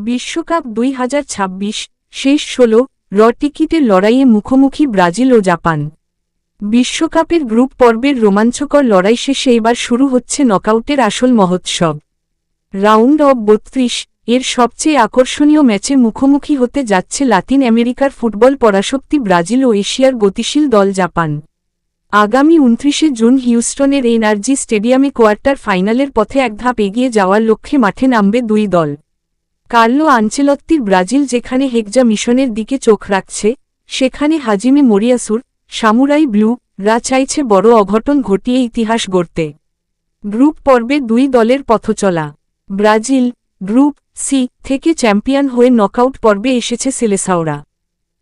বিশ্বকাপ 2026 শেষ 16 র টিকিটের লড়াইয়ে মুখোমুখি ব্রাজিল ও জাপান। বিশ্বকাপের গ্রুপ পর্বের রোমাঞ্চকর লড়াই শেষে এবার শুরু হচ্ছে নকআউটের আসল মহোৎসব। রাউন্ড অব 32 এর সবচেয়ে আকর্ষণীয় ম্যাচে মুখোমুখি হতে যাচ্ছে লাতিন আমেরিকার ফুটবল পরাশক্তি ব্রাজিল ও এশিয়ার গতিশীল দল জাপান। আগামী 29 জুন হিউস্টনের এনআরজি স্টেডিয়ামে কোয়ার্টার ফাইনালের পথে এক ধাপ এগিয়ে যাওয়ার লক্ষ্যে মাঠে নামবে দুই দল। কার্লো আনচেলত্তির ব্রাজিল যেখানে হেক্সা মিশনের দিকে চোখ রাখছে, সেখানে হাজিমে মোরিয়াসুর সামুরাই ব্লু রা চাইছে বড় অঘটন ঘটিয়ে ইতিহাস গড়তে। গ্রুপ পর্বে দুই দলের পথচলা। ব্রাজিল গ্রুপ সি থেকে চ্যাম্পিয়ন হয়ে নকআউট পর্বে এসেছে সেলেসাওরা।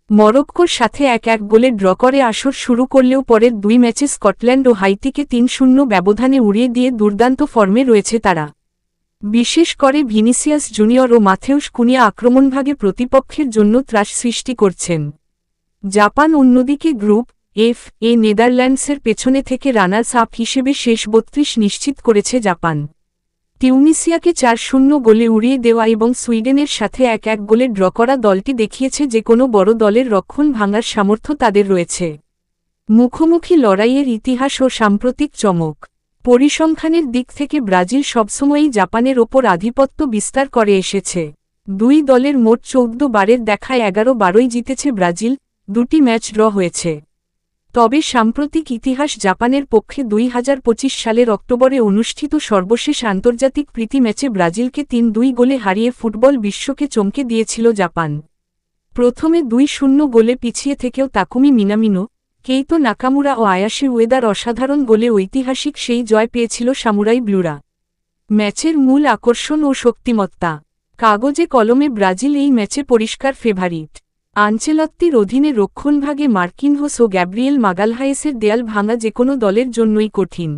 মরক্কোর সাথে 1-1 গোলে ড্র করে আসর শুরু করলেও পরের দুই ম্যাচে স্কটল্যান্ড ও হাইতিকে 3-0 ব্যবধানে উড়িয়ে দিয়ে দুর্দান্ত ফর্মে রয়েছে তারা। বিশেষ করে ভিনিসিয়াস জুনিয়র ও মাথেউস কুনিয়া আক্রমণভাগে প্রতিপক্ষের জন্য ত্রাস সৃষ্টি করছেন। জাপান অন্যদিকে গ্রুপ এফ এ নেদারল্যান্ডসের পেছনে থেকে রানার্স আপ হিসেবে শেষ 32 নিশ্চিত করেছে জাপান। টিউনিসিয়াকে 4-0 গোলে উড়িয়ে দেওয়া এবং সুইডেনের সাথে 1-1 গোলে ড্র করা দলটি দেখিয়েছে যে কোনো বড় দলের রক্ষণ ভাঙার সামর্থ্য তাদের রয়েছে। মুখোমুখি লড়াইয়ের ইতিহাস ও সাম্প্রতিক চমক। পরিসংখ্যানের দিক থেকে ব্রাজিল সবসময়ই জাপানের ওপর আধিপত্য বিস্তার করে এসেছে। দুই দলের মোট 14 বারের দেখায় 11-12 জিতেছে ব্রাজিল, দুটি ম্যাচ ড্র হয়েছে। তবে সাম্প্রতিক ইতিহাস জাপানের পক্ষে 2025 সালের অক্টোবরে অনুষ্ঠিত সর্বশেষ আন্তর্জাতিক প্রীতি ম্যাচে ব্রাজিলকে 3-2 গোলে হারিয়ে ফুটবল বিশ্বকে চমকে দিয়েছিল জাপান। প্রথমে 2-0 গোলে পিছিয়ে থেকেও তাকুমি মিনামিনো, কেইতো নাকামুরা ও আয়াশি উয়েদার অসাধারণ গোলে ঐতিহাসিক সেই জয় পেয়েছিল সামুরাই ব্লুরা। ম্যাচের মূল আকর্ষণ ও শক্তিমত্তা। কাগজে কলমে ব্রাজিল এই ম্যাচে পরিষ্কার ফেভারিট। আনচেলত্তির অধীনে রক্ষণভাগে মার্কিনহোস ও গ্যাব্রিয়েল মাগালহায়েসের দেয়াল ভাঙা যেকোনো দলের জন্যই কঠিন।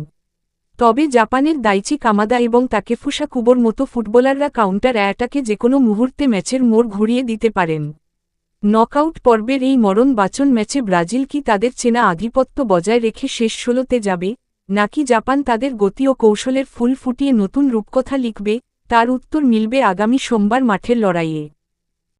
তবে জাপানের দাইচি কামাদা এবং তাকেফুসা কুবোর মতো ফুটবলাররা কাউন্টার অ্যাটাকে যেকোনো মুহূর্তে ম্যাচের মোড় ঘুরিয়ে দিতে পারেন। নকআউট পর্বের এই মরণ বাচন ম্যাচে ব্রাজিল কি তাদের চেনা আধিপত্য বজায় রেখে শেষ 16তে যাবে, নাকি জাপান তাদের গতি ও কৌশলের ফুল ফুটিয়ে নতুন রূপকথা লিখবে, তার উত্তর মিলবে আগামী সোমবার মাঠের লড়াইয়ে।